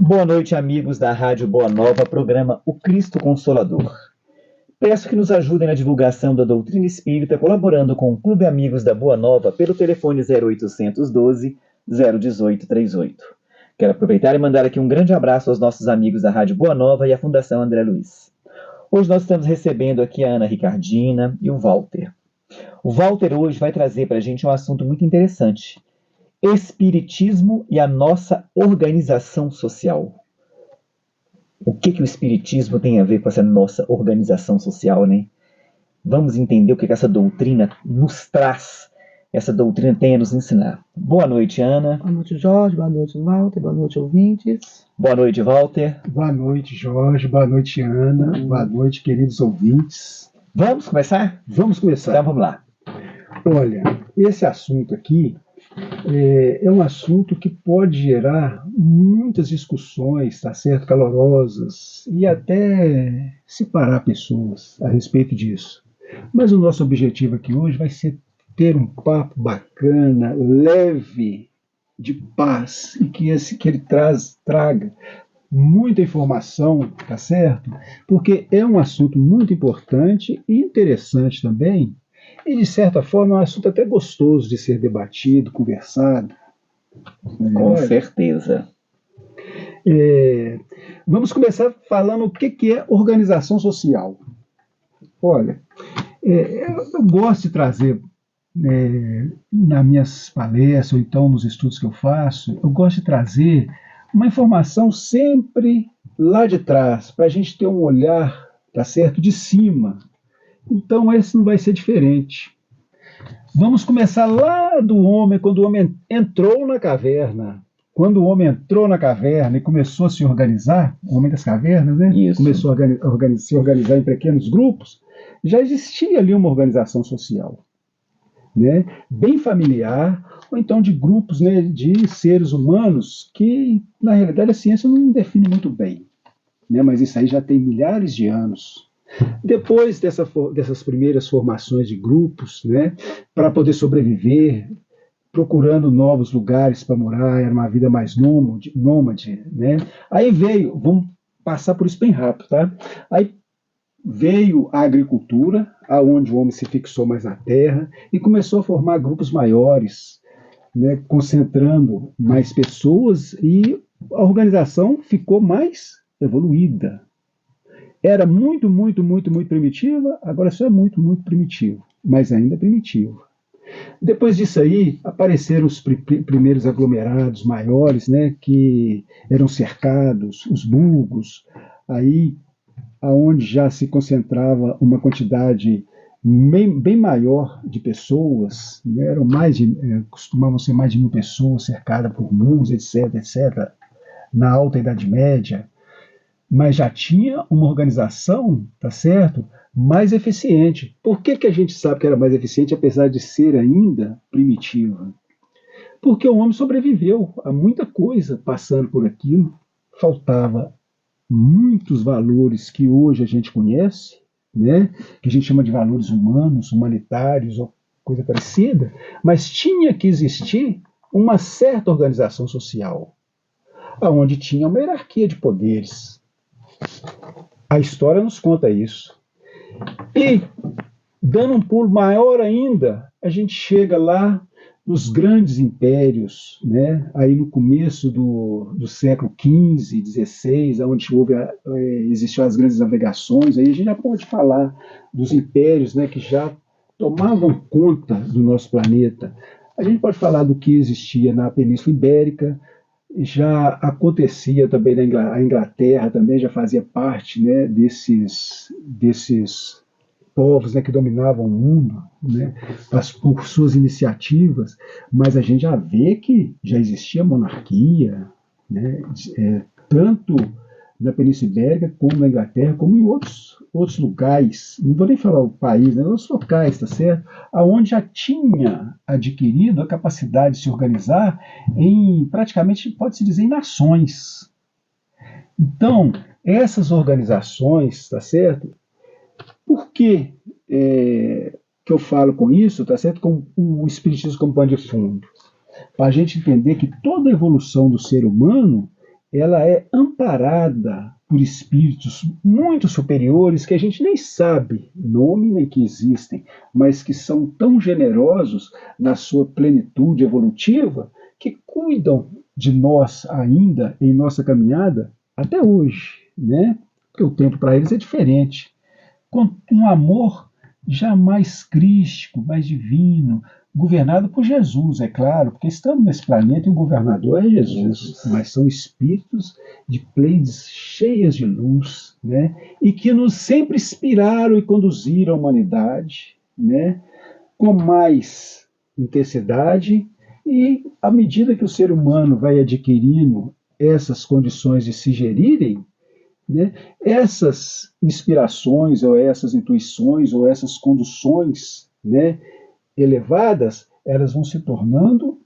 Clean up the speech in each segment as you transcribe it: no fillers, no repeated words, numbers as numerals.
Boa noite, amigos da Rádio Boa Nova, programa O Cristo Consolador. Peço que nos ajudem na divulgação da doutrina espírita, colaborando com o Clube Amigos da Boa Nova pelo telefone 0812 018 38. Quero aproveitar e mandar aqui um grande abraço aos nossos amigos da Rádio Boa Nova e à Fundação André Luiz. Hoje nós estamos recebendo aqui a Ana Ricardina e o Walter. O Walter hoje vai trazer para a gente um assunto muito interessante: Espiritismo e a nossa organização social. O que o Espiritismo tem a ver com essa nossa organização social, né? Vamos entender o que essa doutrina nos traz, essa doutrina tem a nos ensinar. Boa noite, Ana. Boa noite, Jorge. Boa noite, Walter. Boa noite, ouvintes. Boa noite, Walter. Boa noite, Jorge. Boa noite, Ana. Boa noite, queridos ouvintes. Vamos começar? Vamos começar. Então vamos lá. Olha, esse assunto aqui é um assunto que pode gerar muitas discussões, tá certo? Calorosas, e até separar pessoas a respeito disso. Mas o nosso objetivo aqui hoje vai ser ter um papo bacana, leve, de paz, e que ele traga muita informação, tá certo? Porque é um assunto muito importante e interessante também, e de certa forma é um assunto até gostoso de ser debatido, conversado. Com certeza. Vamos começar falando o que é organização social. Olha, eu gosto de trazer nas minhas palestras ou então nos estudos que eu faço, eu gosto de trazer uma informação sempre lá de trás, para a gente ter um olhar, tá certo, de cima. Então esse não vai ser diferente. Vamos começar lá do homem, quando o homem entrou na caverna. Quando o homem entrou na caverna e começou a se organizar, o homem das cavernas, né? Isso. Começou a se organizar em pequenos grupos, já existia ali uma organização social, né? Bem familiar, ou então de grupos, né, de seres humanos que, na realidade, a ciência não define muito bem, né? Mas isso aí já tem milhares de anos. Depois dessas primeiras formações de grupos, né, para poder sobreviver, procurando novos lugares para morar, era uma vida mais nômade, né? Aí vamos passar por isso bem rápido, tá? Aí veio a agricultura, aonde o homem se fixou mais na terra e começou a formar grupos maiores, né, concentrando mais pessoas, e a organização ficou mais evoluída. Era muito primitiva, agora só é muito primitivo, mas ainda primitivo. Depois disso aí, apareceram os primeiros aglomerados maiores, né, que eram cercados, os burgos, aí aonde já se concentrava uma quantidade bem maior de pessoas, né, costumavam ser mais de 1000 pessoas cercadas por muros, etc., na Alta Idade Média, mas já tinha uma organização, tá certo, mais eficiente. Por que a gente sabe que era mais eficiente, apesar de ser ainda primitiva? Porque o homem sobreviveu a muita coisa passando por aquilo, faltava muitos valores que hoje a gente conhece, né, que a gente chama de valores humanos, humanitários ou coisa parecida, mas tinha que existir uma certa organização social, onde tinha uma hierarquia de poderes. A história nos conta isso. E, dando um pulo maior ainda, a gente chega lá nos grandes impérios, né? Aí no começo do século XV, XVI, onde existiam as grandes navegações, aí a gente já pode falar dos impérios, né, que já tomavam conta do nosso planeta. A gente pode falar do que existia na Península Ibérica, já acontecia também a Inglaterra também já fazia parte, né, desses povos, né, que dominavam o mundo, né, por suas iniciativas, mas a gente já vê que já existia monarquia, né, tanto na Península Ibérica, como na Inglaterra, como em outros lugares, não vou nem falar o país, né, outros locais, tá certo? Aonde já tinha adquirido a capacidade de se organizar em, praticamente, pode-se dizer, em nações. Então, essas organizações, tá certo? Por que eu falo com isso, tá certo? Com o Espiritismo como pano de fundo? Para a gente entender que toda a evolução do ser humano, ela é amparada por espíritos muito superiores que a gente nem sabe nome nem que existem, mas que são tão generosos na sua plenitude evolutiva que cuidam de nós ainda em nossa caminhada até hoje, né? Porque o tempo para eles é diferente, com um amor já mais crístico, mais divino, governado por Jesus, é claro, porque estamos nesse planeta e o governador é Jesus, mas são espíritos de pleiades cheias de luz, né? E que nos sempre inspiraram e conduziram a humanidade, né? Com mais intensidade, e à medida que o ser humano vai adquirindo essas condições de se gerirem, né, essas inspirações, ou essas intuições, ou essas conduções, né, elevadas, elas vão se tornando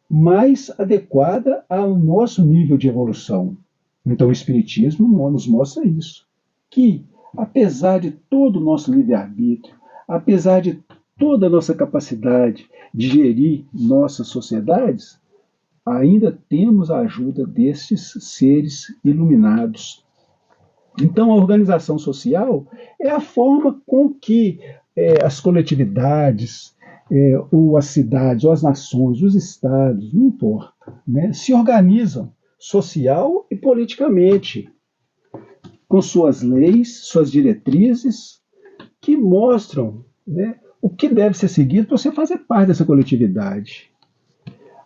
mais adequadas ao nosso nível de evolução. Então o Espiritismo nos mostra isso, que apesar de todo o nosso livre-arbítrio, apesar de toda a nossa capacidade de gerir nossas sociedades, ainda temos a ajuda destes seres iluminados. Então, a organização social é a forma com que as coletividades, ou as cidades, ou as nações, os estados, não importa, né, se organizam social e politicamente, com suas leis, suas diretrizes, que mostram, né, o que deve ser seguido para você fazer parte dessa coletividade.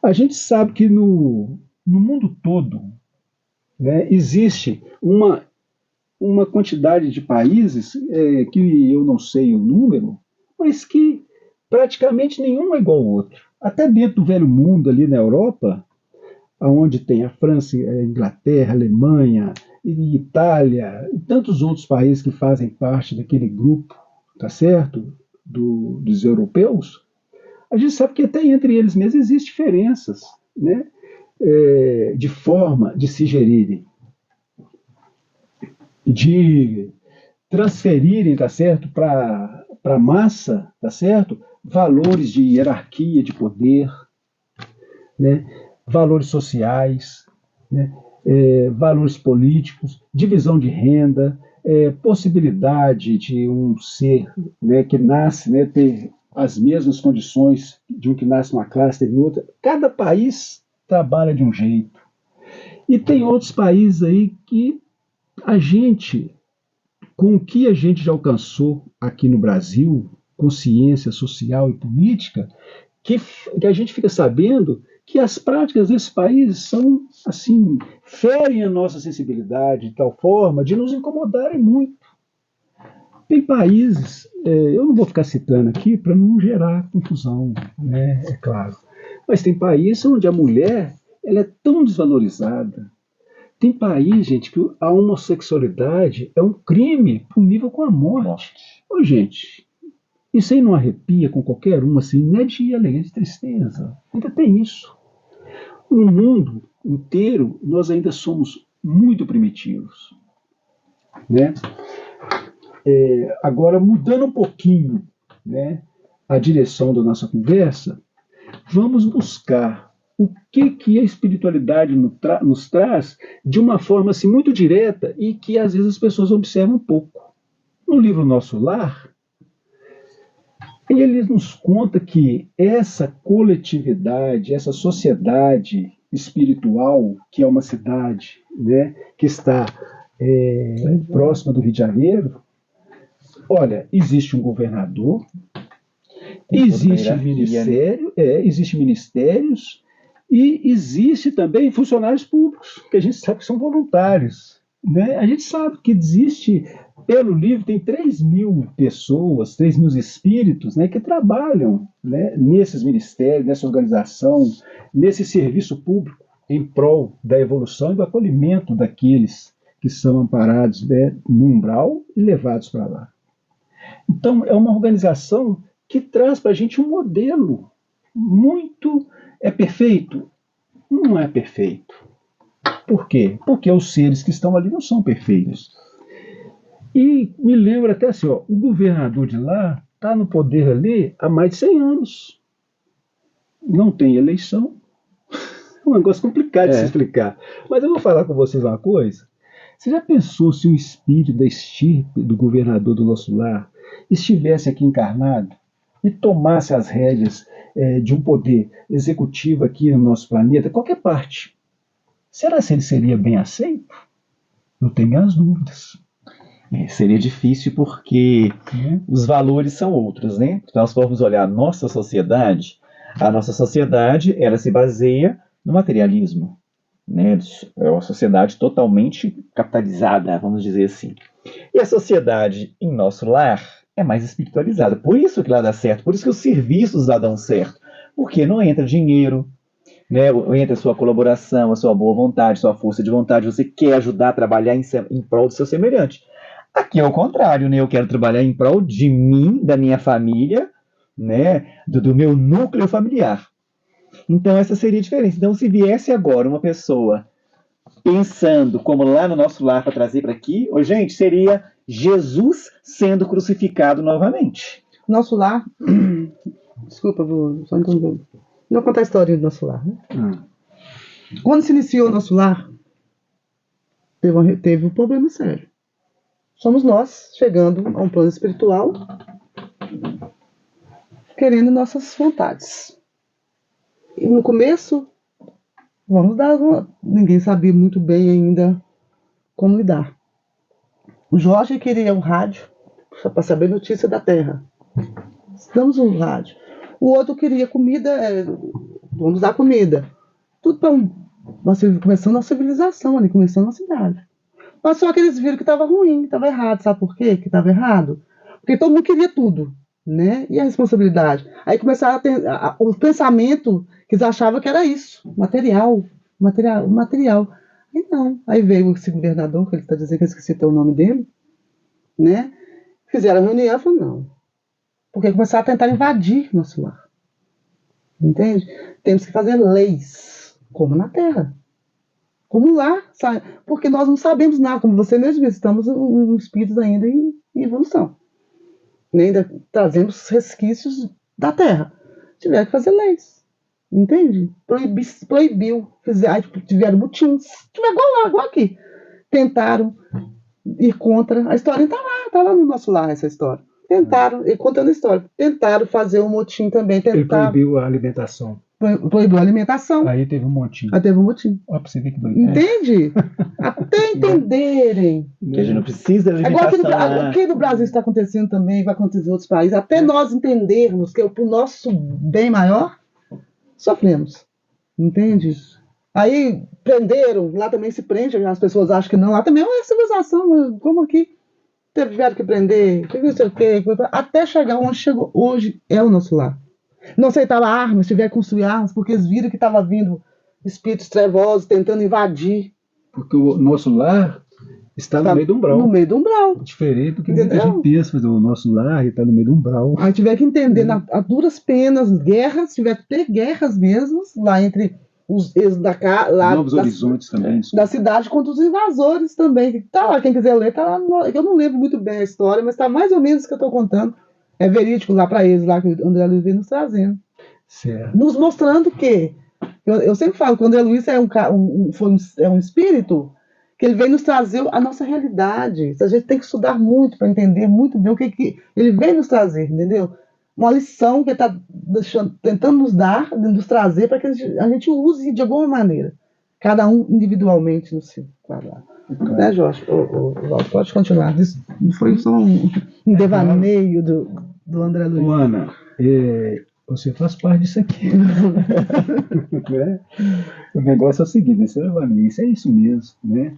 A gente sabe que no mundo todo, né, existe uma quantidade de países que eu não sei o número, mas que praticamente nenhum é igual ao outro. Até dentro do velho mundo, ali na Europa, onde tem a França, a Inglaterra, a Alemanha, e Itália, e tantos outros países que fazem parte daquele grupo, tá certo? Dos europeus, a gente sabe que até entre eles mesmos existem diferenças, né? De forma de se gerirem, de transferirem, tá certo, para a massa, tá certo, valores de hierarquia de poder, né, valores sociais, né, valores políticos, divisão de renda, possibilidade de um ser, né, que nasce, né, ter as mesmas condições de um que nasce numa classe, teve outra. Cada país trabalha de um jeito. E tem outros países aí que a gente, com o que a gente já alcançou aqui no Brasil, consciência social e política, que a gente fica sabendo que as práticas desses países são, assim, ferem a nossa sensibilidade de tal forma de nos incomodarem muito. Tem países, eu não vou ficar citando aqui para não gerar confusão, né, é claro, mas tem países onde a mulher ela é tão desvalorizada. Tem país, gente, que a homossexualidade é um crime punível com a morte. Ô, gente, isso aí não arrepia com qualquer um, assim, não é de alegria, de tristeza. Ainda tem isso. No mundo inteiro, nós ainda somos muito primitivos, né? Agora, mudando um pouquinho, né, a direção da nossa conversa, vamos buscar o que a espiritualidade nos traz de uma forma assim, muito direta e que às vezes as pessoas observam um pouco. No livro Nosso Lar, ele nos conta que essa coletividade, essa sociedade espiritual, que é uma cidade, né, que está próxima do Rio de Janeiro, olha, existe um governador, existe ministério, existe ministérios, e existe também funcionários públicos, que a gente sabe que são voluntários, né? A gente sabe que existe, pelo livro, tem 3.000 pessoas, 3.000 espíritos, né, que trabalham, né, nesses ministérios, nessa organização, nesse serviço público em prol da evolução e do acolhimento daqueles que são amparados, né, no umbral e levados para lá. Então, é uma organização que traz para a gente um modelo muito... É perfeito? Não é perfeito. Por quê? Porque os seres que estão ali não são perfeitos. E me lembra até assim, ó, o governador de lá está no poder ali há mais de 100 anos. Não tem eleição. um negócio complicado de se É. explicar. Mas eu vou falar com vocês uma coisa. Você já pensou se um espírito da estirpe do governador do nosso lar estivesse aqui encarnado e tomasse as rédeas de um poder executivo aqui no nosso planeta, qualquer parte? Será que ele seria bem aceito? Eu tenho minhas dúvidas. Seria difícil porque Né? os valores são outros, né? Se nós formos olhar a nossa sociedade, ela se baseia no materialismo, né? É uma sociedade totalmente capitalizada, vamos dizer assim. E a sociedade em nosso lar é mais espiritualizada. Por isso que lá dá certo, por isso que os serviços lá dão certo. Porque não entra dinheiro, né? Entra a sua colaboração, a sua boa vontade, a sua força de vontade. Você quer ajudar a trabalhar em prol do seu semelhante. Aqui é o contrário, né? Eu quero trabalhar em prol de mim, da minha família, né? Do meu núcleo familiar. Então essa seria a diferença. Então se viesse agora uma pessoa pensando como lá no nosso lar para trazer para aqui, gente, seria Jesus sendo crucificado novamente. Nosso lar. Desculpa, vou só entender. Vou contar a história do nosso lar. Né? Quando se iniciou o nosso lar, teve um problema sério. Somos nós chegando a um plano espiritual, querendo nossas vontades. E no começo, ninguém sabia muito bem ainda como lidar. O Jorge queria um rádio para saber notícia da Terra. Damos um rádio. O outro queria comida, vamos dar comida. Tudo para nós começando a civilização ali, começando a cidade. Mas só que eles viram que estava ruim, estava errado. Sabe por quê que estava errado? Porque todo mundo queria tudo, né? E a responsabilidade? Aí começaram a ter o pensamento que eles achavam que era isso, material. Aí não. Aí veio esse governador, que ele está dizendo que eu esqueci até o nome dele, né? Fizeram a reunião e falaram, não. Porque começaram a tentar invadir nosso lar. Entende? Temos que fazer leis, como na Terra. Como lá, sabe? Porque nós não sabemos nada, como você mesmo disse, estamos em espíritos ainda em evolução. E ainda trazemos resquícios da Terra. Tiveram que fazer leis. Entende? Proibiu. Tiveram motins. Tiveram igual aqui. Tentaram ir contra. A história está lá no nosso lar, essa história. Tentaram, e contando a história, tentaram fazer um motim também. Ele proibiu a alimentação. Proibiu a alimentação. Aí teve um motim. Aí teve um motim. Ó, pra você ver que doido. Entende? Até entenderem. Que a gente não precisa da Agora alimentação. aqui no Brasil está acontecendo também, vai acontecer em outros países. Até nós entendermos que é o nosso bem maior, sofremos. Entende? Aí prenderam, lá também se prende, as pessoas acham que não, lá também é uma civilização, como aqui. Tiveram que prender, não sei o quê, até chegar onde chegou hoje, é o nosso lar. Não aceitava armas, tiveram que construir armas, porque eles viram que estava vindo espíritos trevosos tentando invadir. Porque o nosso lar está no meio do umbral. No meio do umbral. Diferente do que muita gente pensa, o nosso lar está no meio do umbral. Aí tiver que entender, a duras penas, guerras, tiver que ter guerras mesmo, lá entre os novos horizontes também. Da cidade contra os invasores também. Tá lá, quem quiser ler, tá lá. Eu não lembro muito bem a história, mas tá mais ou menos o que eu estou contando. É verídico lá para eles, lá que o André Luiz vem nos trazendo. Certo. Nos mostrando que, eu sempre falo que o André Luiz é um espírito que ele vem nos trazer a nossa realidade. A gente tem que estudar muito para entender muito bem o que ele vem nos trazer, entendeu? Uma lição que ele está tentando nos dar, nos trazer, para que a gente use de alguma maneira. Cada um individualmente no seu quadrado. Claro. Né, Jorge? Pode continuar. Isso foi só um devaneio do André Luiz. Ana, você faz parte disso aqui. Né? O negócio é o seguinte, isso é isso mesmo. Né?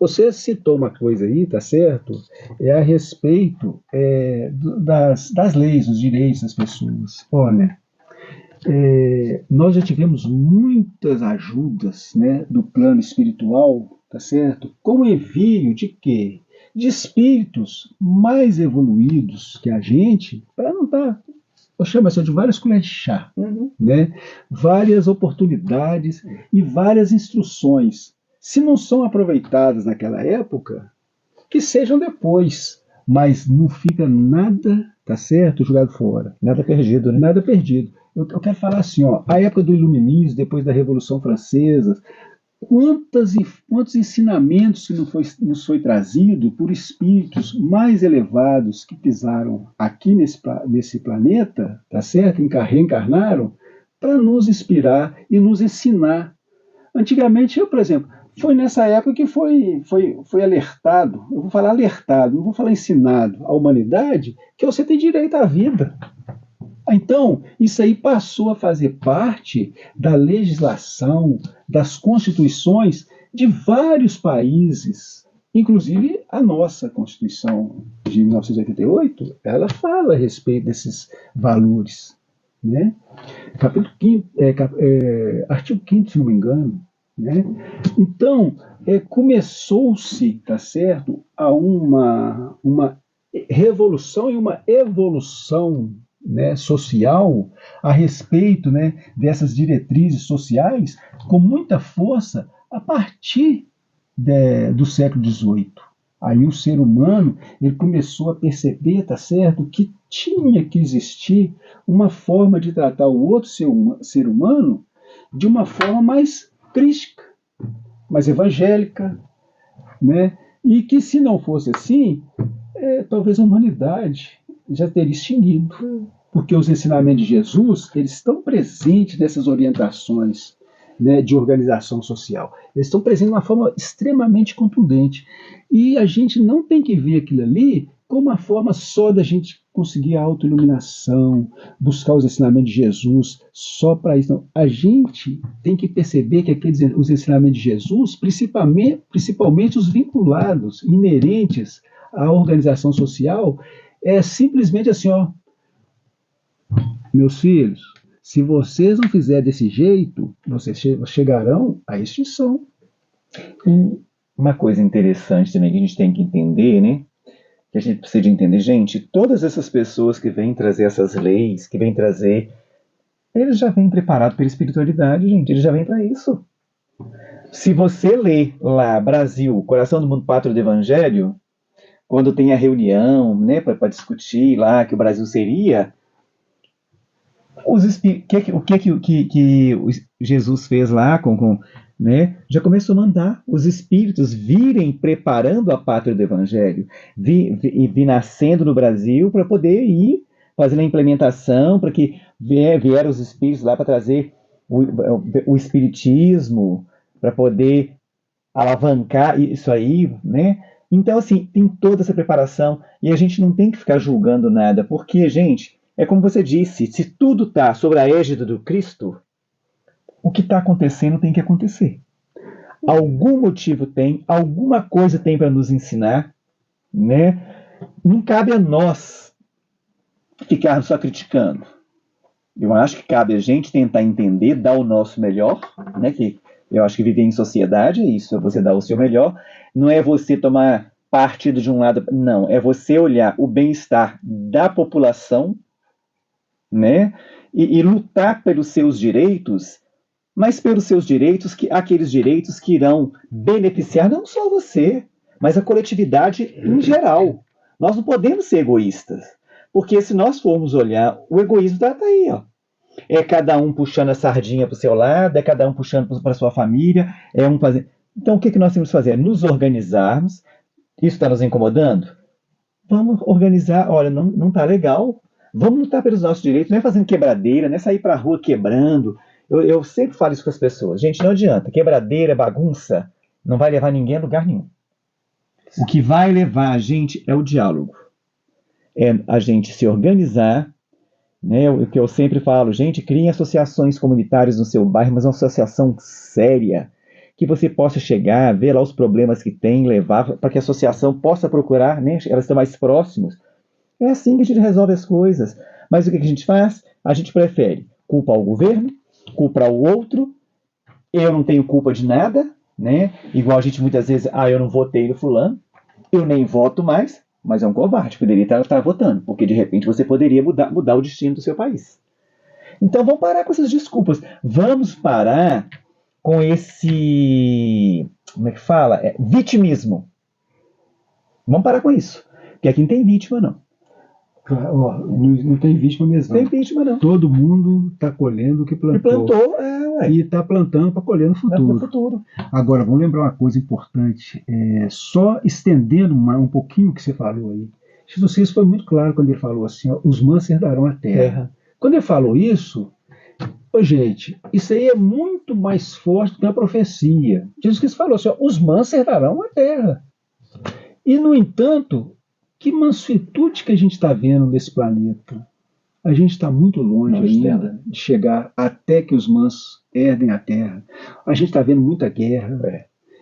Você citou uma coisa aí, tá certo? A respeito das leis, dos direitos das pessoas. Olha, nós já tivemos muitas ajudas, né, do plano espiritual, tá certo? Com envio de quê? De espíritos mais evoluídos que a gente, para não estar, eu chamo assim, de várias colheres de chá, né? Várias oportunidades e várias instruções. Se não são aproveitadas naquela época, que sejam depois, mas não fica nada, tá certo, jogado fora. Nada perdido, né? Nada perdido. Eu quero falar assim, ó, a época do Iluminismo, depois da Revolução Francesa, quantos ensinamentos que nos foi trazido por espíritos mais elevados que pisaram aqui nesse planeta, tá certo? Reencarnaram para nos inspirar e nos ensinar. Antigamente, por exemplo, foi nessa época que foi alertado, eu vou falar alertado, não vou falar ensinado à humanidade que você tem direito à vida. Então, isso aí passou a fazer parte da legislação, das constituições de vários países, inclusive a nossa Constituição de 1988, ela fala a respeito desses valores, né? Capítulo 5, artigo 5º, se não me engano, né? Então, começou-se, tá certo, a uma revolução e uma evolução, né, social a respeito, né, dessas diretrizes sociais com muita força a partir do século XVIII. Aí o ser humano ele começou a perceber, tá certo, que tinha que existir uma forma de tratar o outro ser humano de uma forma mais crística, mais evangélica, né? E que se não fosse assim, talvez a humanidade já teria extinguido, porque os ensinamentos de Jesus eles estão presentes nessas orientações, né, de organização social. Eles estão presentes de uma forma extremamente contundente. E a gente não tem que ver aquilo ali como uma forma só da gente conseguir a autoiluminação, buscar os ensinamentos de Jesus só para isso. Não. A gente tem que perceber que os ensinamentos de Jesus, principalmente os vinculados, inerentes à organização social, é simplesmente assim, ó, meus filhos, se vocês não fizerem desse jeito, vocês chegarão à extinção. Uma coisa interessante também que a gente tem que entender, né? Que a gente precisa de entender, gente, todas essas pessoas que vêm trazer essas leis, que vêm trazer, eles já vêm preparados pela espiritualidade, gente, eles já vêm para isso. Se você lê lá, Brasil, Coração do Mundo, Pátria do Evangelho, quando tem a reunião, né, para discutir lá que o Brasil seria, o que Jesus fez lá né, já começou a mandar os espíritos virem preparando a pátria do Evangelho, vir nascendo no Brasil para poder ir fazendo a implementação, para que vieram os espíritos lá para trazer o espiritismo, para poder alavancar isso aí, né? Então, assim, tem toda essa preparação e a gente não tem que ficar julgando nada, porque, gente, é como você disse, se tudo está sobre a égide do Cristo, o que está acontecendo tem que acontecer. Algum motivo tem, alguma coisa tem para nos ensinar, né? Não cabe a nós ficarmos só criticando. Eu acho que cabe a gente tentar entender, dar o nosso melhor, né? Que eu acho que viver em sociedade é isso, é você dar o seu melhor. Não é você tomar partido de um lado, não. É você olhar o bem-estar da população, né? E lutar pelos seus direitos, mas pelos seus direitos, aqueles direitos que irão beneficiar não só você, mas a coletividade em geral. Nós não podemos ser egoístas, porque se nós formos olhar, o egoísmo está aí, ó. É cada um puxando a sardinha para o seu lado, é cada um puxando para a sua família, é um fazendo. Então, o que nós temos que fazer? Nos organizarmos. Isso está nos incomodando? Vamos organizar. Olha, não está legal. Vamos lutar pelos nossos direitos. Não é fazendo quebradeira, não é sair para a rua quebrando. Eu sempre falo isso com as pessoas. Gente, não adianta. Quebradeira, bagunça, não vai levar ninguém a lugar nenhum. O que vai levar a gente é o diálogo. É a gente se organizar, né? O que eu sempre falo, gente, criem associações comunitárias no seu bairro, mas uma associação séria, que você possa chegar, ver lá os problemas que tem, levar para que a associação possa procurar, né? Elas estão mais próximas. É assim que a gente resolve as coisas. Mas o que a gente faz? A gente prefere culpar o governo, culpar o outro, eu não tenho culpa de nada, né? Igual a gente muitas vezes, eu não votei no fulano, eu nem voto mais, mas é um covarde, poderia estar votando, porque de repente você poderia mudar o destino do seu país. Então vamos parar com essas desculpas, vamos parar com esse, como é que fala? Vitimismo. Vamos parar com isso. Porque aqui não tem vítima, não. Ó, não tem vítima mesmo. Não tem vítima, não. Todo mundo está colhendo o que plantou. E plantou, ué. E está plantando para colher no futuro. No futuro. Agora, vamos lembrar uma coisa importante. Só estendendo um pouquinho o que você falou aí. Isso foi muito claro quando ele falou assim, ó, os mansos herdarão a terra. Quando ele falou isso, gente, isso aí é muito mais forte do que a profecia. Jesus Cristo falou assim, ó, os mansos herdarão a terra. E, no entanto, que mansuetude que a gente está vendo nesse planeta. A gente está muito longe ainda de chegar até que os mansos herdem a terra. A gente está vendo muita guerra.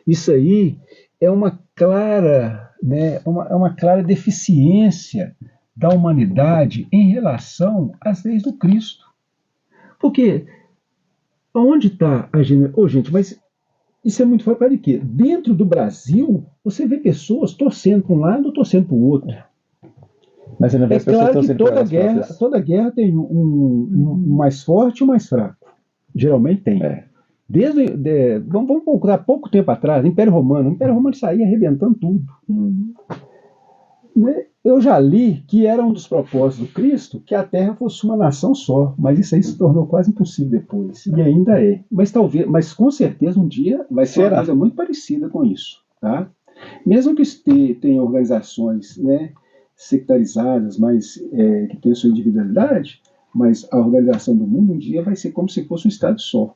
Isso aí é uma clara, né, uma clara deficiência da humanidade em relação às leis do Cristo. Porque onde está a gente... gente, mas isso é muito forte para quê? Dentro do Brasil, você vê pessoas torcendo para um lado ou torcendo para o outro. Mas você não vê as pessoas claro que toda guerra tem um mais forte e um mais fraco. Geralmente tem. Vamos procurar pouco tempo atrás, Império Romano. O Império Romano saía arrebentando tudo. Eu já li que era um dos propósitos do Cristo que a Terra fosse uma nação só, mas isso aí se tornou quase impossível depois. E ainda é. Mas com certeza um dia vai ser uma coisa muito parecida com isso. Tá? Mesmo que tenha organizações, né, sectarizadas, mas que tenham sua individualidade, mas a organização do mundo um dia vai ser como se fosse um Estado só.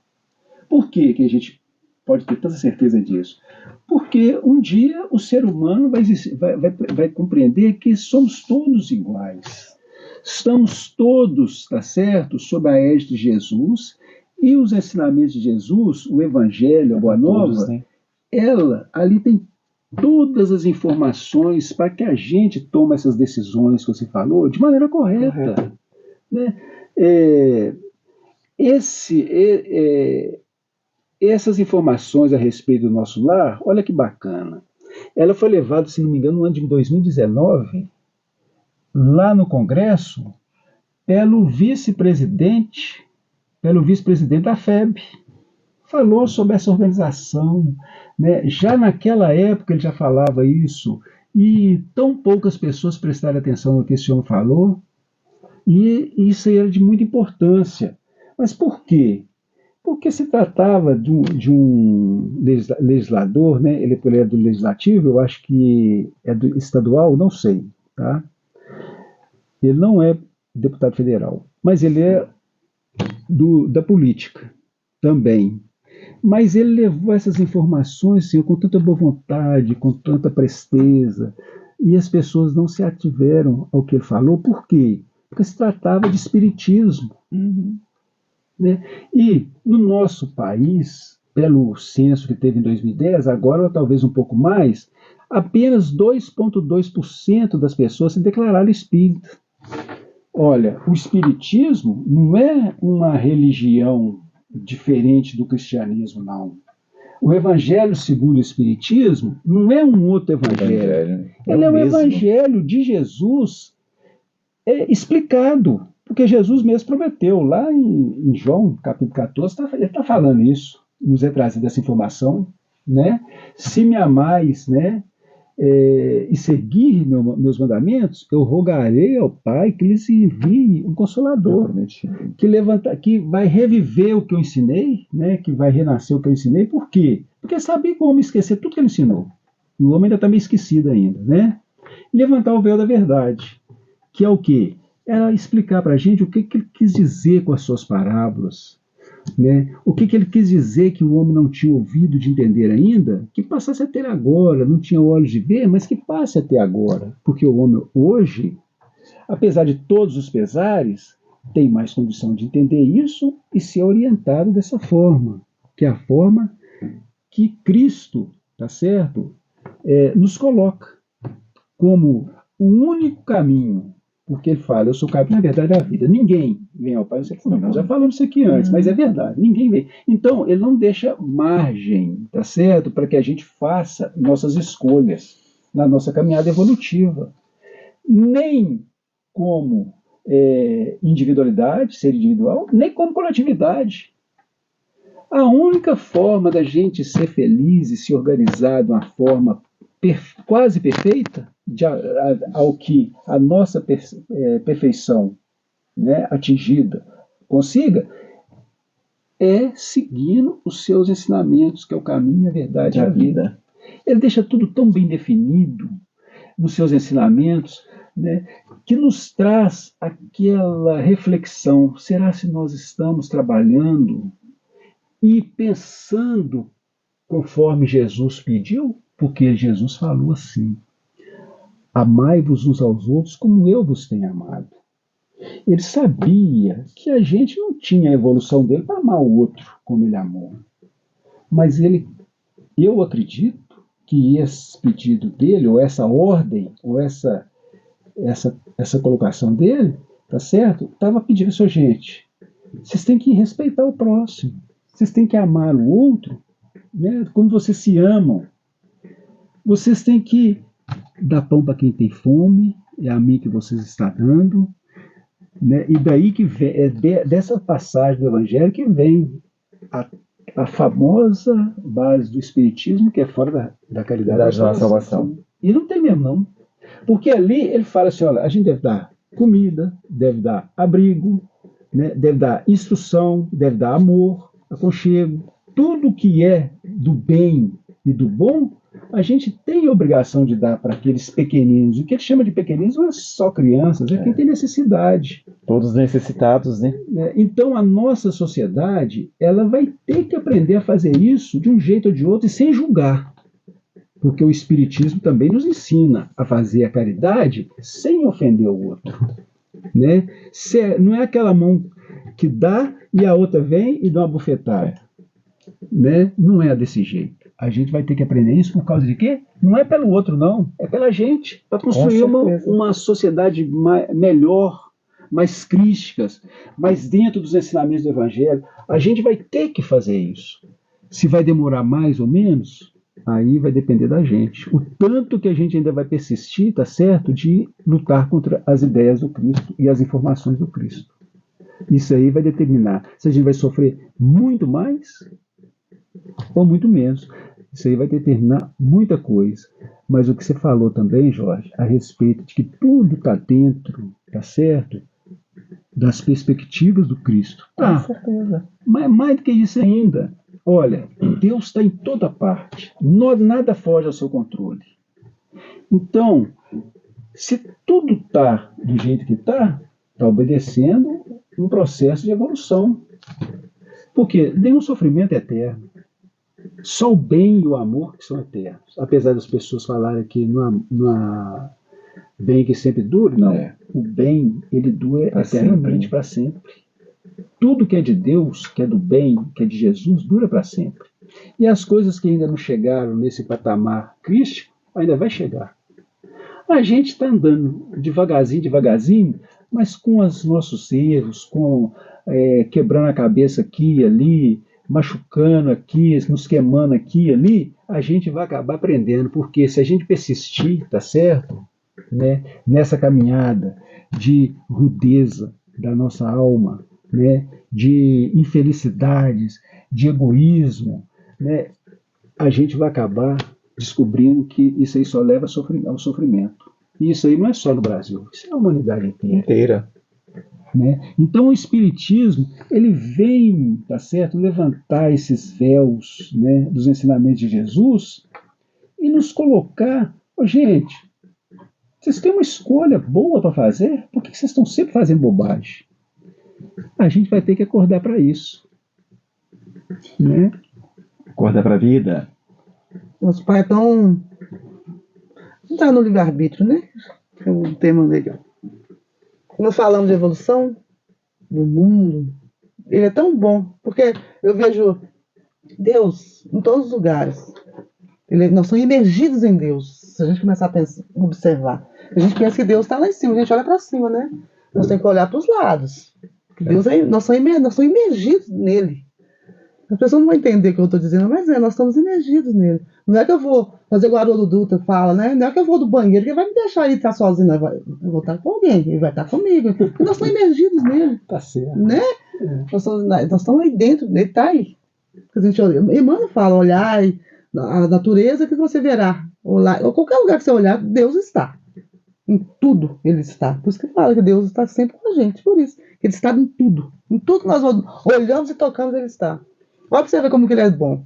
Por que a gente pode ter tanta certeza disso? Porque um dia o ser humano vai compreender que somos todos iguais. Estamos todos, tá certo, sob a égide de Jesus, e os ensinamentos de Jesus, o Evangelho, a Boa Nova, ela ali tem todas as informações para que a gente tome essas decisões que você falou de maneira correta. Né? Essas informações a respeito do nosso lar, olha que bacana. Ela foi levada, se não me engano, no ano de 2019, lá no Congresso, pelo vice-presidente da FEB. Falou sobre essa organização, né? Já naquela época ele já falava isso, e tão poucas pessoas prestaram atenção no que esse homem falou, e isso aí era de muita importância. Mas por quê? Porque se tratava de um legislador, né? Ele é do legislativo, eu acho que é do estadual, não sei, tá? Ele não é deputado federal, mas ele é da política também. Mas ele levou essas informações assim, com tanta boa vontade, com tanta presteza, e as pessoas não se ativeram ao que ele falou. Por quê? Porque se tratava de espiritismo. Né? E no nosso país, pelo censo que teve em 2010, agora talvez um pouco mais, apenas 2,2% das pessoas se declararam espírita. Olha, o espiritismo não é uma religião diferente do cristianismo, não. O Evangelho segundo o Espiritismo não é um outro evangelho. Ele é o Evangelho de Jesus explicado. Porque Jesus mesmo prometeu, lá em João, capítulo 14, ele está falando isso, nos é trazendo essa informação, né? Se me amais, né, e seguir meus mandamentos, eu rogarei ao Pai que lhes envie um Consolador, que vai reviver o que eu ensinei, né, que vai renascer o que eu ensinei. Por quê? Porque sabia que o homem esquecer tudo que ele ensinou. E o homem ainda está meio esquecido ainda, né? Levantar o véu da verdade, que é o quê? Era explicar para a gente o que ele quis dizer com as suas parábolas, né? O que ele quis dizer que o homem não tinha ouvido de entender ainda, que passasse a ter agora, não tinha olhos de ver, mas que passe a ter agora. Porque o homem hoje, apesar de todos os pesares, tem mais condição de entender isso e ser orientado dessa forma, que é a forma que Cristo, tá certo, nos coloca como o único caminho. Porque ele fala, eu sou o caminho, na verdade, da vida. Ninguém vem ao Pai, não sei como não. Já falamos isso aqui antes, mas é verdade, ninguém vem. Então, ele não deixa margem, tá certo, para que a gente faça nossas escolhas na nossa caminhada evolutiva. Nem como individualidade, ser individual, nem como coletividade. A única forma da gente ser feliz e se organizar de uma forma quase perfeita, ao que a nossa perfeição, né, atingida consiga, é seguindo os seus ensinamentos, que é o caminho, a verdade e a vida. Ele deixa tudo tão bem definido nos seus ensinamentos, né, que nos traz aquela reflexão: será se nós estamos trabalhando e pensando conforme Jesus pediu? Porque Jesus falou assim: amai-vos uns aos outros como eu vos tenho amado. Ele sabia que a gente não tinha a evolução dele para amar o outro como ele amou. Mas eu acredito que esse pedido dele, ou essa ordem, ou essa colocação dele, tá certo? Estava pedindo assim: gente, vocês têm que respeitar o próximo, vocês têm que amar o outro, né, como vocês se amam. Vocês têm que dar pão para quem tem fome, é a mim que vocês estão dando, né? E daí que vem, dessa passagem do Evangelho que vem a famosa base do Espiritismo, que é fora da caridade da salvação. E não tem mesmo, não. Porque ali ele fala assim: olha, a gente deve dar comida, deve dar abrigo, né? Deve dar instrução, deve dar amor, aconchego. Tudo que é do bem e do bom, a gente tem a obrigação de dar para aqueles pequeninos. O que ele chama de pequeninos não é só crianças, é quem tem necessidade. Todos necessitados, né? Então a nossa sociedade, ela vai ter que aprender a fazer isso de um jeito ou de outro e sem julgar. Porque o Espiritismo também nos ensina a fazer a caridade sem ofender o outro, né? Não é aquela mão que dá e a outra vem e dá uma bufetada, né? Não é desse jeito. A gente vai ter que aprender isso por causa de quê? Não é pelo outro, não. É pela gente. Para construir uma sociedade melhor, mais crítica, mais dentro dos ensinamentos do Evangelho. A gente vai ter que fazer isso. Se vai demorar mais ou menos, aí vai depender da gente. O tanto que a gente ainda vai persistir, tá certo, de lutar contra as ideias do Cristo e as informações do Cristo. Isso aí vai determinar se a gente vai sofrer muito mais ou muito menos. Isso aí vai determinar muita coisa. Mas o que você falou também, Jorge, a respeito de que tudo está dentro, tá certo, das perspectivas do Cristo. Com certeza. Mas mais do que isso ainda, olha, Deus está em toda parte. Nada foge ao seu controle. Então, se tudo está do jeito que está obedecendo um processo de evolução. Porque nenhum sofrimento é eterno. Só o bem e o amor que são eternos. Apesar das pessoas falarem que não há bem que sempre dure, não. O bem, ele dura eternamente, para sempre. Tudo que é de Deus, que é do bem, que é de Jesus, dura para sempre. E as coisas que ainda não chegaram nesse patamar crístico, ainda vai chegar. A gente está andando devagarzinho, mas com os nossos erros, quebrando a cabeça aqui e ali, machucando aqui, nos queimando aqui e ali, a gente vai acabar aprendendo, porque se a gente persistir, tá certo, né, nessa caminhada de rudeza da nossa alma, né, de infelicidades, de egoísmo, né, a gente vai acabar descobrindo que isso aí só leva ao sofrimento. E isso aí não é só no Brasil, isso é a humanidade inteira. Né? Então o Espiritismo, ele vem, tá certo, levantar esses véus, né, dos ensinamentos de Jesus e nos colocar: gente, vocês têm uma escolha boa para fazer, por que vocês estão sempre fazendo bobagem? A gente vai ter que acordar para isso, né? Acordar para a vida. Nosso pai não está no livre-arbítrio, né? É um tema legal. Quando falamos de evolução do mundo, ele é tão bom, porque eu vejo Deus em todos os lugares. Nós somos imergidos em Deus. Se a gente começar a observar, a gente pensa que Deus está lá em cima, a gente olha para cima, né? Nós temos que olhar para os lados. Deus nós somos imergidos nele. As pessoas não vão entender o que eu estou dizendo, mas nós estamos imergidos nele. Não é que eu vou fazer igual a Haroldo Dutra fala, né? Não é que eu vou do banheiro, que ele vai me deixar ir estar sozinho, eu vou estar com alguém, ele vai estar comigo. Porque nós estamos imergidos nele. Tá certo. Né? Nós estamos aí dentro, ele está aí. A gente olha, Emmanuel fala, olhai a natureza, que você verá. Ou qualquer lugar que você olhar, Deus está. Em tudo ele está. Por isso que fala que Deus está sempre com a gente. Por isso. Ele está em tudo. Em tudo que nós olhamos e tocamos, ele está. Olha para você ver como que ele é bom.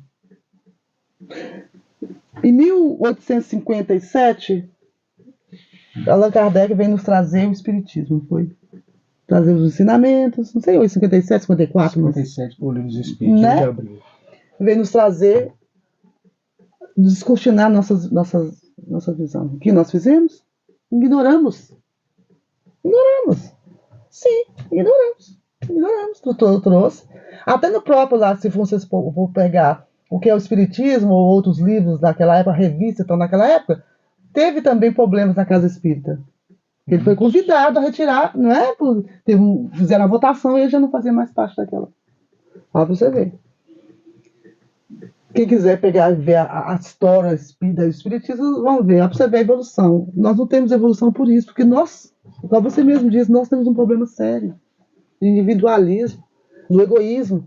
Em 1857, Allan Kardec vem nos trazer o Espiritismo. Foi trazer os ensinamentos. Não sei, 57, 54. 57, o Livro dos Espíritos, né? de abril. Vem nos trazer, descortinar nossa visão. O que nós fizemos? Ignoramos. Sim, ignoramos. Trouxe. Até no próprio lá, se vocês for pegar o que é o Espiritismo ou outros livros daquela época, revistas então naquela época, teve também problemas na Casa Espírita. Ele foi convidado a retirar, não é? Fizeram a votação e ele já não fazia mais parte daquela. Olha pra você ver. Quem quiser pegar e ver a história do Espiritismo, vamos ver, para você ver a evolução. Nós não temos evolução por isso, porque nós, como você mesmo disse, nós temos um problema sério de individualismo, do egoísmo.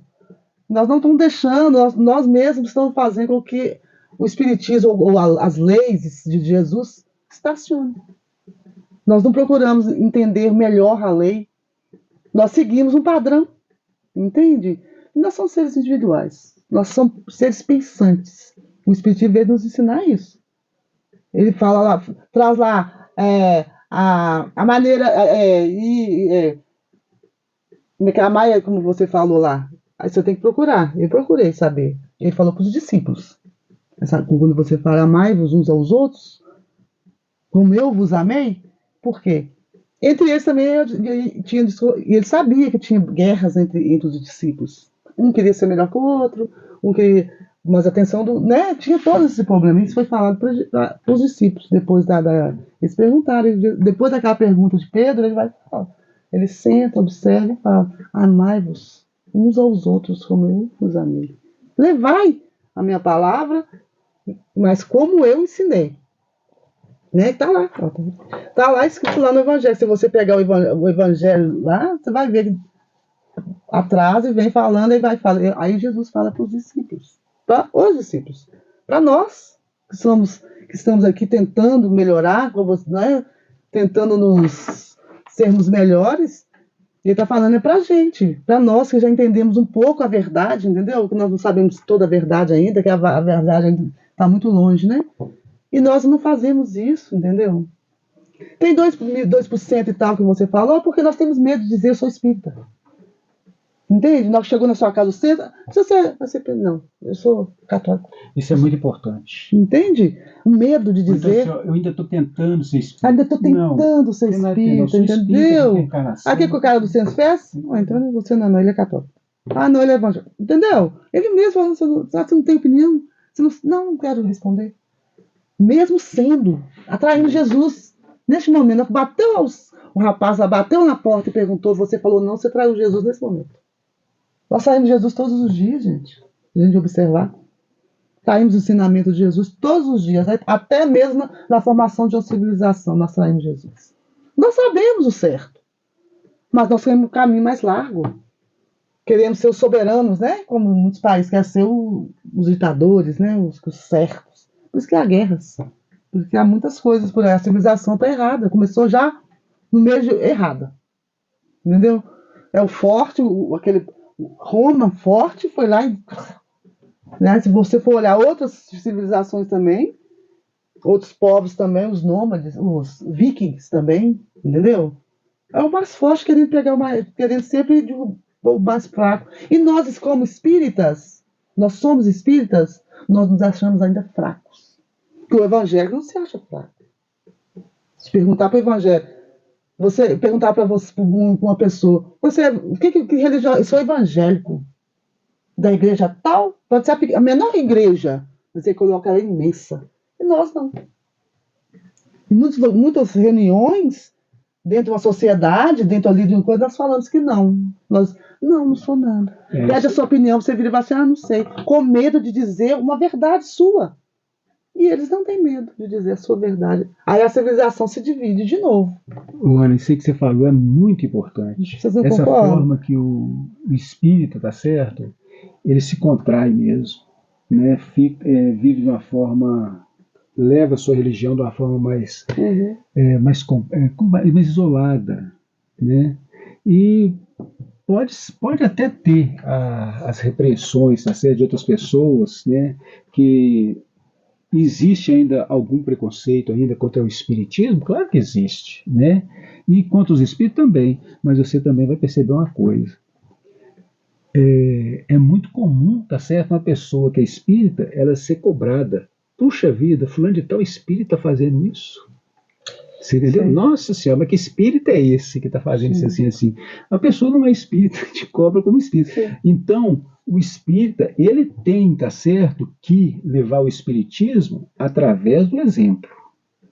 Nós não estamos deixando, nós mesmos estamos fazendo com que o Espiritismo ou as leis de Jesus estacionem. Nós não procuramos entender melhor a lei, nós seguimos um padrão, entende? E nós somos seres individuais. Nós somos seres pensantes. O Espiritismo veio nos ensinar isso. Ele fala lá, traz lá a maneira. A Maia, como você falou lá. Aí você tem que procurar. Eu procurei saber. Ele falou para os discípulos. Quando você fala, amai-vos uns aos outros, como eu vos amei, por quê? Entre eles também tinha. E ele sabia que tinha guerras entre os discípulos. Um queria ser melhor que o outro, um queria mais atenção né? Tinha todo esse problema. Isso foi falado para os discípulos. Depois eles perguntaram, depois daquela pergunta de Pedro, ele vai falar. Ele senta, observa e fala: amai-vos uns aos outros como eu vos amei. Levai a minha palavra, mas como eu ensinei. Né? Tá lá. Tá lá escrito lá no Evangelho. Se você pegar o Evangelho lá, você vai ver atrás e vem falando e vai falar. Aí Jesus fala para os discípulos, para os discípulos, para nós que estamos aqui tentando melhorar, né? Tentando sermos melhores. Ele está falando para a gente, para nós que já entendemos um pouco a verdade, entendeu? Que nós não sabemos toda a verdade ainda, que a verdade ainda está muito longe, né? E nós não fazemos isso, entendeu? Tem 2% e tal que você falou, porque nós temos medo de dizer eu sou espírita. Entende? Nós chegou na sua casa, não, eu sou católico. Isso é muito importante. Entende? O medo de dizer. Então, eu ainda estou tentando ser espírita. Ainda estou tentando ser espírita, entendeu? Aqui com o cara do Centro Fest? Então você não, ele é católico. Ah, não, ele é evangélico. Entendeu? Ele mesmo falando, você não tem opinião? Você não quero responder. Mesmo sendo, atraindo Jesus. Neste momento, o rapaz lá bateu na porta e perguntou, você falou não, você traiu Jesus nesse momento. Nós saímos de Jesus todos os dias, gente. A gente observar. Saímos do ensinamento de Jesus todos os dias. Até mesmo na formação de uma civilização, nós saímos de Jesus. Nós sabemos o certo. Mas nós queremos um caminho mais largo. Queremos ser os soberanos, né? Como muitos países querem ser os ditadores, né? Os certos. Por isso que há guerras. Por isso que há muitas coisas por aí. A civilização está errada. Começou já no meio errada. Entendeu? É o forte, aquele Roma forte foi lá e... Né? Se você for olhar outras civilizações também, outros povos também, os nômades, os vikings também, entendeu? É o mais forte querendo sempre o mais fraco. E nós, como espíritas, nós somos espíritas, nós nos achamos ainda fracos. Porque o evangelho não se acha fraco. Se perguntar para o evangelho, você perguntar para uma pessoa, que religião? Eu sou evangélico. Da igreja tal, pode ser a menor igreja, você coloca ela imensa. E nós não. Em muitas reuniões, dentro de uma sociedade, dentro ali de uma coisa, nós falamos que não. Não sou nada. Pede a sua opinião, você vira e fala assim, não sei. Com medo de dizer uma verdade sua. E eles não têm medo de dizer a sua verdade. Aí a civilização se divide de novo. Ana, isso que você falou é muito importante. Essa forma que o espírita, tá certo? Ele se contrai mesmo. né, vive de uma forma, leva a sua religião de uma forma mais, mais isolada, né? E pode até ter as repreensões, tá certo, de outras pessoas, né, que existe ainda algum preconceito ainda contra o espiritismo? Claro que existe, né? E contra os espíritos também, mas você também vai perceber uma coisa. É muito comum, tá certo, uma pessoa que é espírita, ela ser cobrada. Puxa vida, fulano de tal espírita fazendo isso. Você entendeu? Sim. Nossa senhora, mas que espírito é esse que está fazendo isso assim, assim? A pessoa não é espírita, te cobra como espírita. Sim. Então, o espírita, ele tem, tá certo, que levar o espiritismo através do exemplo.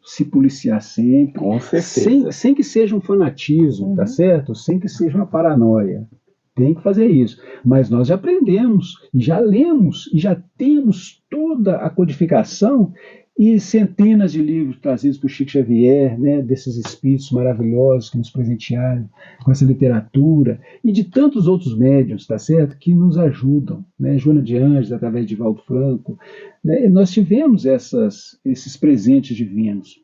Se policiar sempre, Com certeza. sem que seja um fanatismo, tá certo? Sem que seja uma paranoia. Tem que fazer isso. Mas nós já aprendemos, já lemos e já temos toda a codificação e centenas de livros trazidos por Chico Xavier, né, desses espíritos maravilhosos que nos presentearam com essa literatura e de tantos outros médiuns, tá certo, que nos ajudam, né, Joana de Ângeles através de Valdo Franco, né, nós tivemos esses presentes divinos,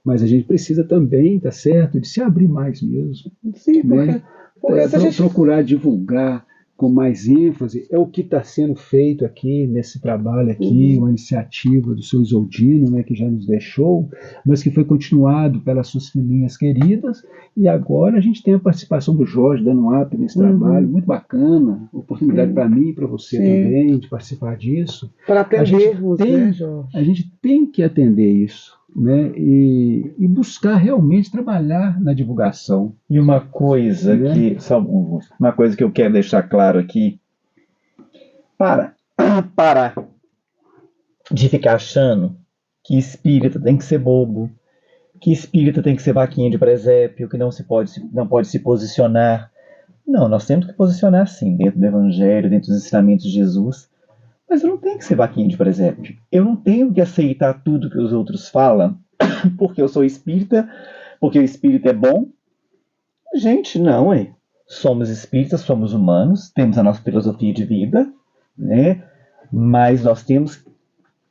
mas a gente precisa também, tá certo, de se abrir mais mesmo, Sim, né, porque se a gente... procurar divulgar com mais ênfase, é o que está sendo feito aqui nesse trabalho aqui, uma iniciativa do seu Isoldino, né, que já nos deixou, mas que foi continuado pelas suas filhinhas queridas, e agora a gente tem a participação do Jorge dando um up nesse trabalho, muito bacana, oportunidade para mim e para você também, de participar disso. Para aprendermos, né, Jorge? A gente tem que atender isso, né, e buscar realmente trabalhar na divulgação. E uma coisa uma coisa que eu quero deixar claro aqui, parar de ficar achando que espírita tem que ser bobo, que espírita tem que ser vaquinha de presépio, que não pode se posicionar. Não, nós temos que posicionar sim, dentro do Evangelho, dentro dos ensinamentos de Jesus, mas eu não tenho que ser vaquinha de presépio. Eu não tenho que aceitar tudo que os outros falam, porque eu sou espírita, porque o espírito é bom. Gente, não, somos espíritas, somos humanos, temos a nossa filosofia de vida, né? Mas nós temos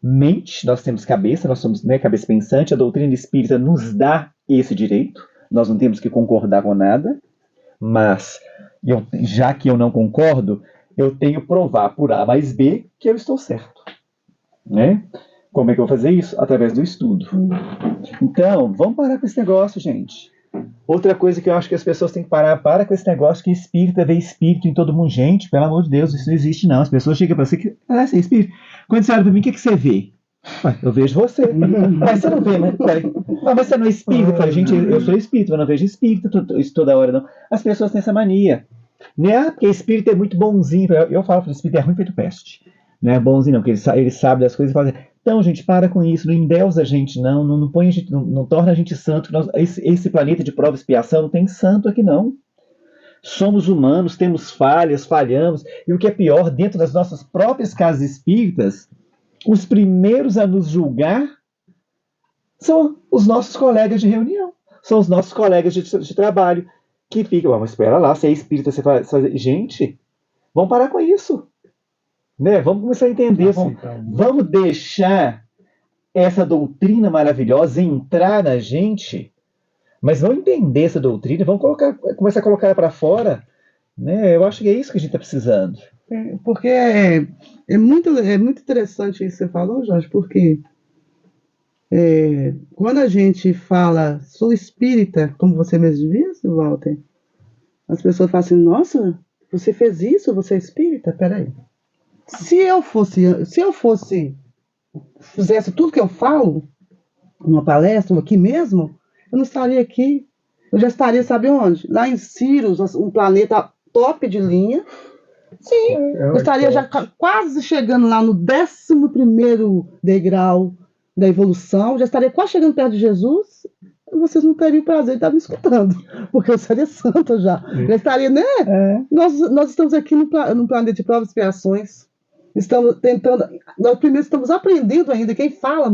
mente, nós temos cabeça, nós somos, né, cabeça pensante, a doutrina espírita nos dá esse direito, nós não temos que concordar com nada, mas já que eu não concordo, eu tenho que provar por A mais B que eu estou certo, né? Como é que eu vou fazer isso? Através do estudo. Então, vamos parar com esse negócio, gente. Outra coisa que eu acho que as pessoas têm que para com esse negócio que espírita vê espírito em todo mundo. Gente, pelo amor de Deus, isso não existe não. As pessoas chegam para você que você é espírito. Quando você olha para mim, o que você vê? Eu vejo você. Mas você não vê, mas você não é espírito. Gente, eu sou espírito, eu não vejo espírito isso toda hora, não. As pessoas têm essa mania. Né? Porque espírito é muito bonzinho. Eu falo que o espírito é ruim feito peste. Não é bonzinho não, porque ele sabe das coisas e fala assim, então, gente, para com isso, não endeusa a gente, não põe a gente, não torna a gente santo. Esse planeta de prova e expiação não tem santo aqui, não. Somos humanos, temos falhas, falhamos, e o que é pior, dentro das nossas próprias casas espíritas, os primeiros a nos julgar são os nossos colegas de reunião, são os nossos colegas de trabalho, que ficam, vamos esperar lá, se é espírita, você faz... Gente, vamos parar com isso. Né? Vamos começar a entender, vamos deixar essa doutrina maravilhosa entrar na gente, mas vamos entender essa doutrina, vamos começar a colocar ela para fora, né? Eu acho que é isso que a gente está precisando. Porque é muito interessante isso que você falou, Jorge, porque quando a gente fala sou espírita, como você mesmo disse, Walter, as pessoas falam assim, nossa, você fez isso, você é espírita? Peraí. Se eu fizesse tudo que eu falo, numa palestra, aqui mesmo, eu não estaria aqui. Eu já estaria, sabe onde? Lá em Sirius, um planeta top de linha. Sim, eu estaria já quase chegando lá no 11º degrau da evolução, já estaria quase chegando perto de Jesus, e vocês não teriam o prazer de estar me escutando, porque eu seria santa já. Já estaria, né? Nós estamos aqui no planeta de provas e expiações. Estamos tentando, nós primeiro estamos aprendendo ainda. Quem fala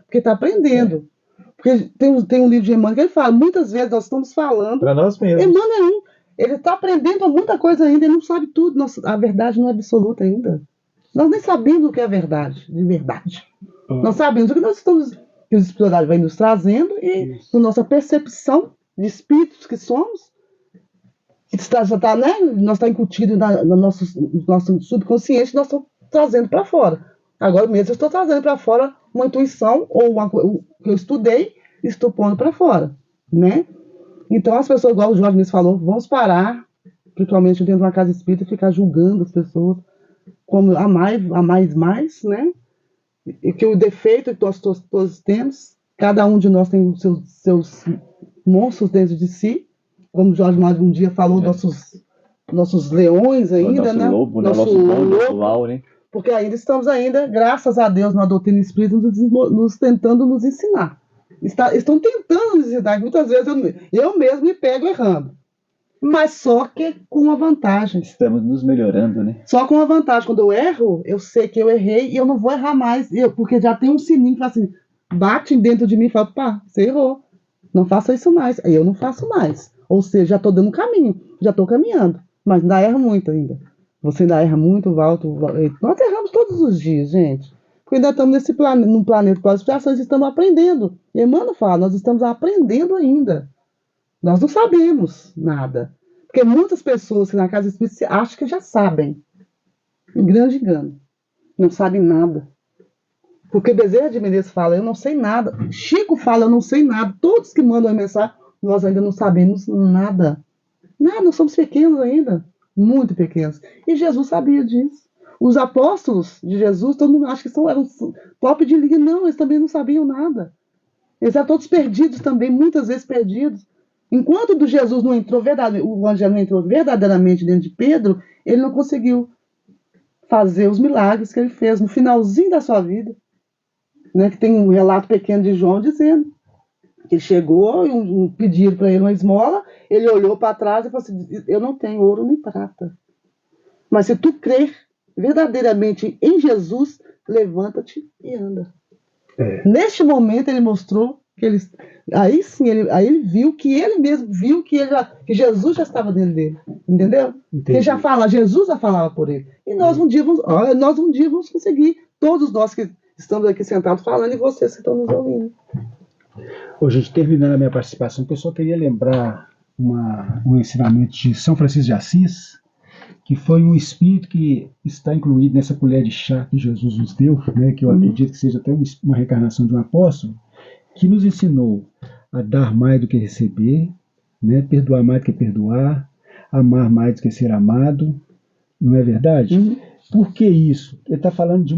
porque está aprendendo. Porque tem um livro de Emmanuel que ele fala, muitas vezes nós estamos falando para nós mesmos. Emmanuel ele está aprendendo muita coisa ainda, ele não sabe tudo. A verdade não é absoluta ainda. Nós nem sabemos o que é verdade, de verdade. Ah. Nós sabemos o que nós estamos, que os espiritualidade vai nos trazendo e Isso. com nossa percepção de espíritos que somos, que já está, né? Nós está incutido no nosso subconsciente, nós estamos trazendo para fora. Agora mesmo eu estou trazendo para fora uma intuição ou o que eu estudei, estou pondo para fora, né? Então as pessoas, igual o Jorge mesmo falou, vamos parar, principalmente dentro de uma casa espírita, ficar julgando as pessoas como a mais, né? E que o defeito que nós todos temos, cada um de nós tem os seus monstros dentro de si, como o Jorge Mário um dia falou, nossos leões ainda, nosso né? lobo, né? Nosso lobo atual, né? Porque ainda estamos graças a Deus, na doutrina espírita, nos tentando nos ensinar. Estão tentando nos ensinar, muitas vezes eu mesmo me pego errando. Mas só que com uma vantagem. Estamos nos melhorando, né? Só com uma vantagem. Quando eu erro, eu sei que eu errei e eu não vou errar mais. Porque já tem um sininho que fala assim, bate dentro de mim e fala, pá, você errou. Não faça isso mais. Aí eu não faço mais. Ou seja, já estou dando caminho, já estou caminhando. Mas ainda erro muito ainda. Você ainda erra muito, Walter. Nós erramos todos os dias, gente. Porque ainda estamos num planeta com as expiações e estamos aprendendo. E Emmanuel fala, nós estamos aprendendo ainda. Nós não sabemos nada. Porque muitas pessoas que na casa espírita acham que já sabem. Um grande engano. Não sabem nada. Porque Bezerra de Menezes fala, eu não sei nada. Chico fala, eu não sei nada. Todos que mandam a mensagem, nós ainda não sabemos nada. Nada, nós somos pequenos ainda. Muito pequenos. E Jesus sabia disso. Os apóstolos de Jesus, todo mundo acha que eram top de linha. Não, eles também não sabiam nada. Eles eram todos perdidos também, muitas vezes perdidos. Enquanto do Jesus não entrou o evangelho não entrou verdadeiramente dentro de Pedro, ele não conseguiu fazer os milagres que ele fez no finalzinho da sua vida. Né, que tem um relato pequeno de João dizendo que ele chegou e pediram para ele uma esmola, ele olhou para trás e falou assim, eu não tenho ouro nem prata. Mas se tu crer verdadeiramente em Jesus, levanta-te e anda. Neste momento ele mostrou que aí sim, ele viu que ele mesmo viu que Jesus já estava dentro dele, entendeu? Ele já fala, Jesus já falava por ele. E nós um dia vamos conseguir, todos nós que estamos aqui sentados falando e vocês que estão nos ouvindo. Gente, terminando a minha participação, o pessoal queria lembrar um ensinamento de São Francisco de Assis, que foi um espírito que está incluído nessa colher de chá que Jesus nos deu, né, que eu acredito que seja até uma reencarnação de um apóstolo, que nos ensinou a dar mais do que receber, né, perdoar mais do que perdoar, amar mais do que ser amado, não é verdade? Por que isso? Ele está falando de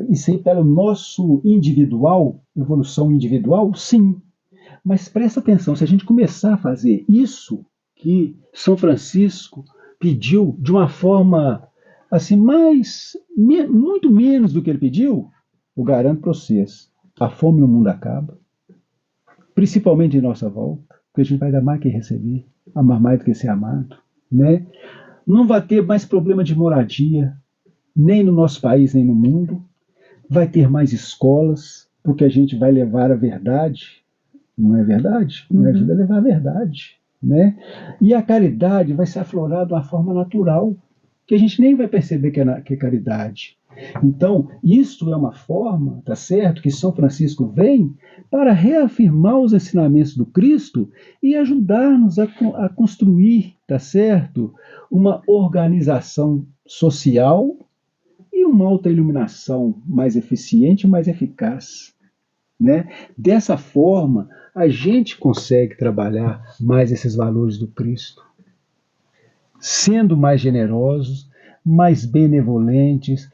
isso aí pelo nosso individual, evolução individual? Sim. Mas presta atenção, se a gente começar a fazer isso que São Francisco pediu de uma forma assim, muito menos do que ele pediu, eu garanto para vocês, a fome no mundo acaba, principalmente em nossa volta, porque a gente vai dar mais que receber, amar mais do que ser amado, né? Não vai ter mais problema de moradia, nem no nosso país, nem no mundo. Vai ter mais escolas, porque a gente vai levar a verdade, não é verdade? Me ajuda a levar a verdade, né? E a caridade vai se aflorar de uma forma natural, que a gente nem vai perceber que é caridade. Então, isso é uma forma, tá certo, que São Francisco vem para reafirmar os ensinamentos do Cristo e ajudar-nos a construir, tá certo, uma organização social e uma autoiluminação mais eficiente e mais eficaz, né? Dessa forma, a gente consegue trabalhar mais esses valores do Cristo, sendo mais generosos, mais benevolentes,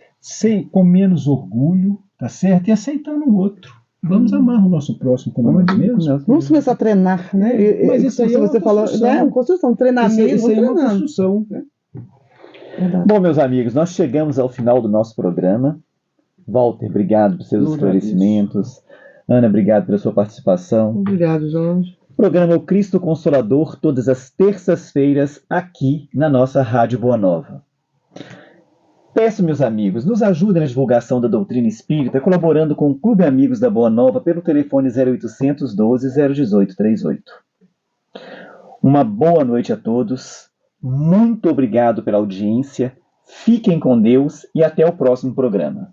com menos orgulho, tá certo? E aceitando o outro. Vamos amar o nosso próximo como nós mesmos. Vamos começar a treinar, né? Mas isso aí é uma construção. É uma construção, treinamento. Isso aí é uma construção, né? Bom, meus amigos, nós chegamos ao final do nosso programa. Walter, obrigado pelos seus esclarecimentos. Ana, obrigado pela sua participação. Obrigado, Jorge. O programa é o Cristo Consolador, todas as terças-feiras, aqui na nossa Rádio Boa Nova. Peço, meus amigos, nos ajudem na divulgação da doutrina espírita, colaborando com o Clube Amigos da Boa Nova pelo telefone 0800 12 018 38. Uma boa noite a todos. Muito obrigado pela audiência Fiquem com Deus e até o próximo programa.